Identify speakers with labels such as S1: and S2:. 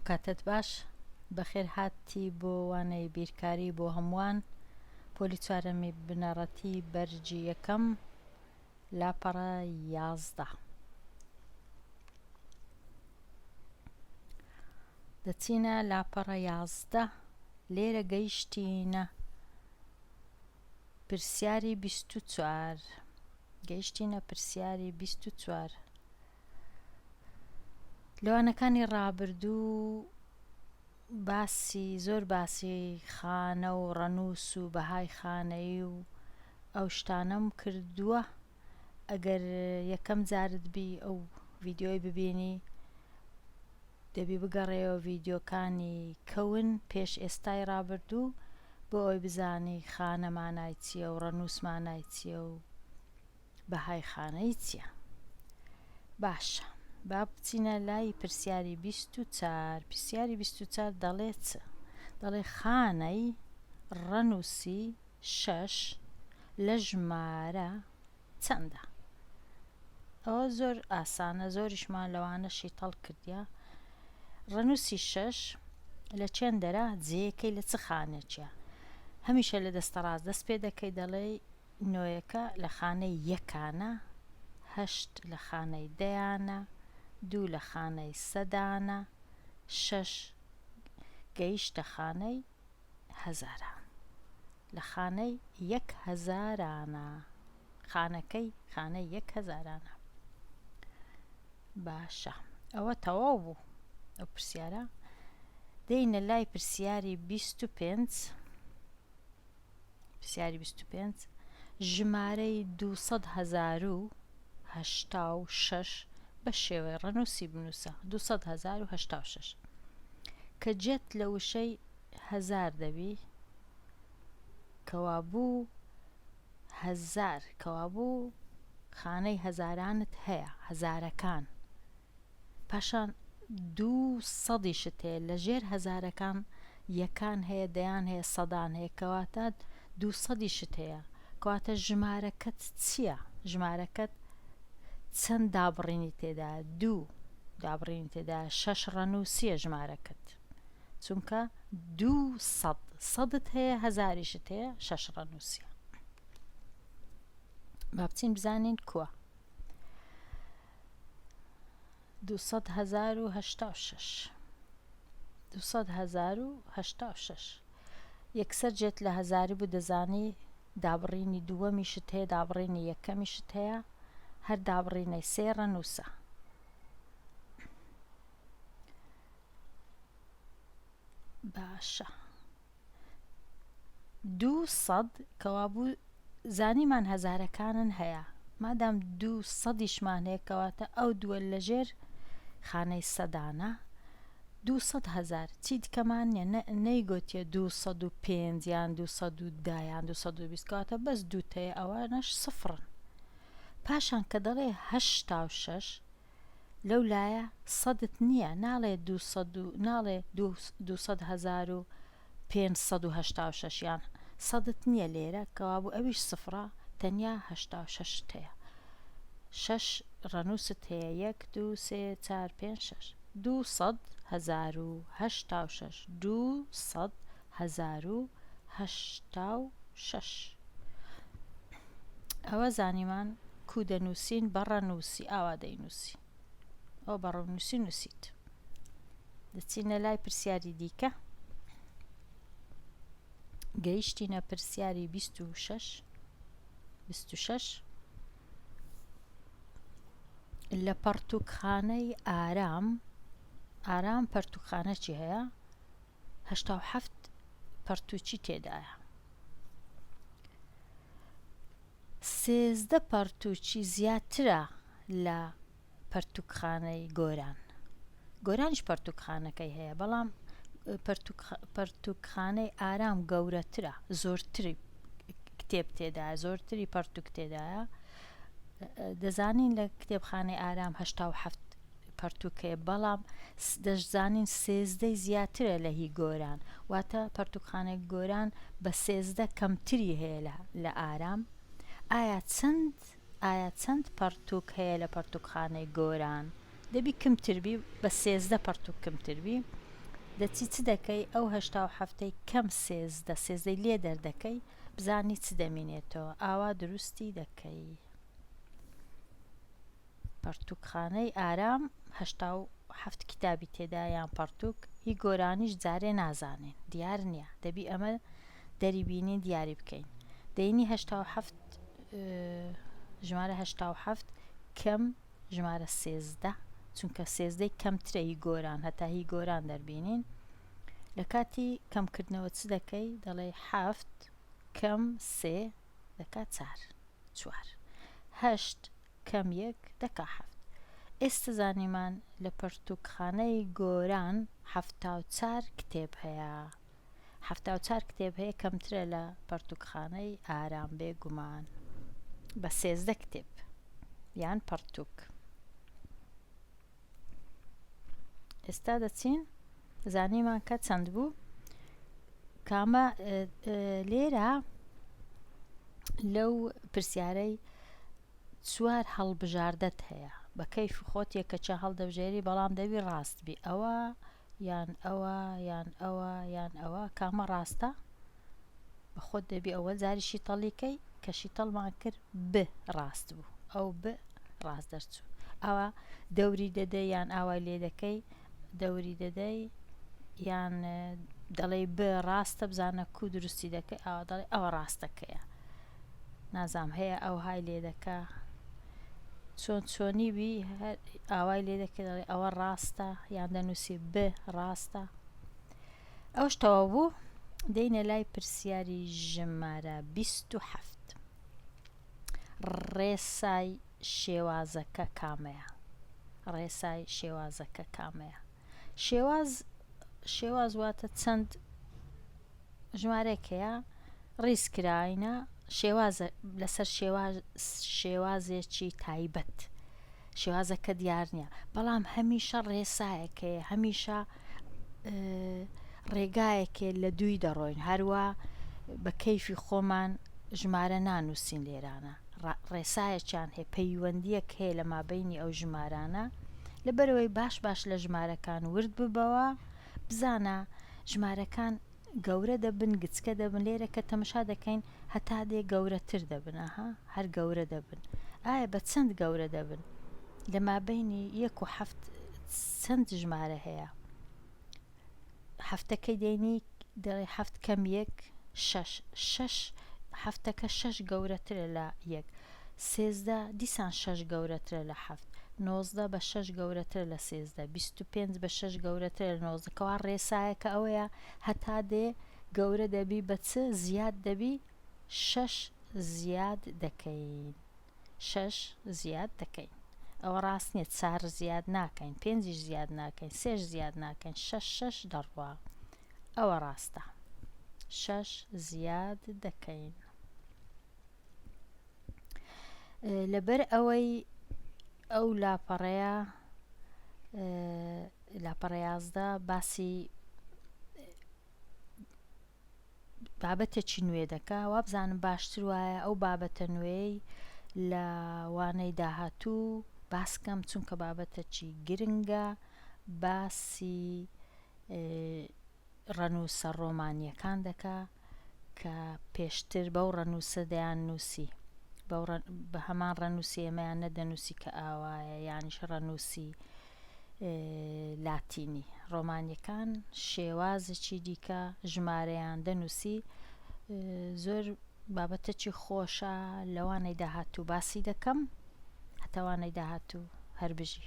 S1: کاتت باش بەخێر هاتی بۆ وانەی بیرکاری بۆ هەمووان. پۆلی چوارەمی بنەڕەتی بەرجی یەکەم لاپەڕە 11 دەچینە لاپەڕە 11 لێرە گەیشتینە پرسیاری 24 گەیشتینە پرسیاری 24 لەوانەکانی ڕابردوو زۆر باسی خانە و ڕەنووس و بەهای خانەیی و ئەو شتانەم کردووە. ئەگەر یەکەم جارت بی ئەو ڤیدیۆی ببینی دەبی بگەڕێەوە ڤیدیۆکانی کەون پێش ئێستای ڕابردوو بۆ ئەوی بزانی خانە مانای چییە و ڕەنووس مانای چییە و بەهای خانەی چییە. باشە با بچینە لای پرسیاری 24. پرسیاری 24 دەڵێ چ؟ دەڵێ خانەی ڕەنووسی 6 لە ژمارە چەندە؟ ئەوە زۆر ئاسانە، زۆریشمان لەوانەشی تەڵ کردیا. ڕەنووسی 6 لە چێندەرە جێیەکەی لە چ خانێکیە؟ هەمیشە لە دەستە ڕاست دەست پێ دەکەی دەڵێ نۆیەکە لە خانەی یەکانە، 8 لە خانەی دەیانە، 2 لە خانەی سەدانە، 6 گەیشتە خانەی هەزاران، لە خانەی 1000یانە. خانەکەی خانەی 1000یانە. باشە ئەوە تەواو بوو ئەو پرسیارە. دێینە لای پرسیاری 25. پرسیاری 25 ژمارەی 200,086 بە شێوەی ڕەنووسی بنووسە. 200,086 کە جێت لە وشەی 1000 دەبی کەوابوو 1000 کەوابوو خانەی هەزارانت هەیە، هەزارەکان. پاشان 200یشت هەیە لە ژێر هەزارەکان، یەکان هەیە، دەیان هەیە، سەدان هەیە، کەواتە 200یشت هەیە. کەواتە ژمارەکەت چییە؟ ژمارەکەت چەند دابڕینی تێدایە؟ 2 دابڕینی تێدایە. 6 ڕەنووسیە ژمارەکەت چونکە 200 سەدت هەیە، هەزاریشت هەیە، 6 ڕەنووسیە. با بچین بزانین کووە 200,086. 200,086 یەکسەر جێت لە هەزاری بوو دەزانی دابڕینی دووەمیشت هەیە، دابڕینی یەکەمیشت هەیە، هەر دابڕینەی 3 ڕەنووسە. باشە 200 کەوابوو زانیمان هەزارەکانن هەیە، مادام 200یشمان هەیە کەواتە ئەو دووە لە ژێر خانەی سەدانە. 200,000 چی دیکەمان نییە، نەیگوتیە 205 یان 210 یان 220 کەواتە بەس دووتەیە، ئەوانەش سفرن. پاشان کە دەڵێ 86 لەو لایە سەدت نییە، ناڵێ 200,586 یان سەدت نییە لێرە، کەوابوو ئەویش سفرە، تەنیا 86 هەیە. 6 ڕەنووست هەیە، 1 2 3 4 5 6 200,086 200,086. ئەوە زانیمان کو دەنووسین بە ڕەنووسی، ئاوا دەینووسی، ئەو بە ڕەنووسی نووسیت. دەچینە لای پرسیاری دیکە. گەیشتینە پرسیاری 26. لە پەرتووکخانەی ئارام پەرتووکخانەکی هەیە، 87 پەرتووکی تێدایە. 13 پەرتووکی زیاترە لە پەرتووکخانەی گۆران. گۆرانیش پەرتووکخانەکەی هەیە، بەڵام پەرتووکخانەی ئارام گەورەترە، زۆرتری کتێب تێدایە، زۆرتری پەرتووک تێدایە. دەزانین لە کتێبخانەی ئارام 87 پەرتووکەیە، بەڵام دەشزانین 13 زیاترە لە هی گۆران، واتە پەرتووکخانەی گۆران بە 13 کەمتری هەیە لە ئارام. ئایا چەند پەرتووک هەیە لە پەرتووکخانەی گۆران؟ دەبی کەمتربی، بە 13 پەرتووک کەمتربی. دەچی چ دەکەی ئەو هەشتا و هەفتەی کەم سێزدەی لێ دەردەکەی بزانی چ دەمینێتەوە ئاوا دروستی دەکەی. پەرتووکخانەی ئارام هەشتا و هەفت کتابی تێدا یان پەرتووک هی گۆرانیش جارێ نازانین دیار نییە دەبی ئەمە دەری بینین دیاری بکەین دەینی هەشتا و هەفت ژمارە هەشتا و هەفت کەم ژمارە سێزدە چونکە سێزدەی کەمترە هی گۆران هەتا هی گۆران دەربینین لە کاتی کەمکردنەوە چ دەکەی دەڵێ هەفت کەم سێ دەکات چوار هەشت کەم یەک دەکا هەفت. ئێستا زانیمان لە پەرتووکخانەی گۆران هەفتا و چار کتێب هەیە هەفتا و چار کتێب هەیە کەمترە لە پەرتووکخانەی ئارام بێگومان بە سێزدە کتێب یان پەرتووک. ئێستا دەچین زانیمان کە چەند بوو کامە لێرە لەو پرسیارەی چوار هەڵبژاردەت هەیە بە کەیفی خۆت یەکەچە هەڵدەبژێری بەڵام دەبی ڕاست بی ئەوە یان ئەوە یان ئەوە یان ئەوە کامە ڕاستە بە خۆت دەبی ئەوە جاریشی تەڵیکەی کەشی تەڵمان کرد ب ڕاست بوو ئەو ب ڕاست دەرچوو ئەوە دەوری دەدەی یان ئاوای لێ دەکەی دەوری دەدەی یان دەڵێ ب ڕاستە بزانە کو دروستی دەکەی ئەوە دەڵێ ئەوە ڕاستەکەیە نازام هەیە ئەو های لێ دەکا چۆنی بی ئاوای لێ دەکەی دەڵێ ئەوە ڕاستە یان دەنووسی ب ڕاستە. ئەوش تەواو بوو دەینە لای پرسیاری ژمارە 27 ڕێسای شێوازەکە کامەیە ڕێسای شێوازەکە کامەیە شێواز واتە چەند ژمارەیەک هەیە ڕیزکراینە شێوازە لەسەر شێوازێکی تایبەت شێوازەکە دیار نییە بەڵام هەمیشە ڕێسایەکەیە هەمیشە ڕێگایەکێ لە دووی دەڕۆین هەروە بە کەیفی خۆمان ژمارە نانووسین لێرانە ڕێسایەکیان هەیە پەیوەندیەک هەیە لە مابەینی ئەو ژمارانە لەبەرەوەی باش لە ژمارەکان ورد ببەوە بزانە ژمارەکان گەورە دەبن گچکە دەبن لێرە کە تەمەشا دەکەین هەتا دێ گەورەتر دەبن هەر گەورە دەبن ئایا بە چەند گەورە دەبن لە مابەینی 1 و 7 چەند ژمارە هەیە هەفتەکەی دێنی دەڵێ 7 کەم 1 6 هەفتەکە 6 گەورەترە لە 1 سێزدە دیسان 6 گەورەترە لە 7 19 بە 6 گەورەتر لە 13 25 بە 6 گەورەتر لە 19 کەوا ڕێسایەکە ئەوەیە هەتا دێ گەورە دەبی بە چ زیاد دەبی 6 زیاد دەکەین 6 زیاد دەکەین ئەوە ڕاست نییە 4 زیاد ناکەین 5 زیاد ناکەین 3 زیاد ناکەین 6 دەڕوا ئەوە ڕاستە 6 زیاد دەکەین. لەبەر ئەوەی ئەو لاپەڕە 11 باسی بابەتێکی نوێ دەکا وا بزانم باشتر وایە ئەو بابەتە نوێی لە وانەی داهاتوو باسکەم چونکە بابەتێکی گرنگە باسی ڕەنووسە ڕۆمانیەکان دەکا کە پێشتر بەو ڕەنووسە دەیان نووسی بە هەمان ڕەنووسی ئێمەیان نەدەنووسی کە ئاوایە یانیش ڕەنووسی لاتینی ڕۆمانیەکان شێوازێکی دیکە ژمارەیان دەنووسی زۆر بابەتێکی خۆشە لەوانەی داهاتوو باسی دەکەم هەتاوانەی داهاتوو هەر بژی.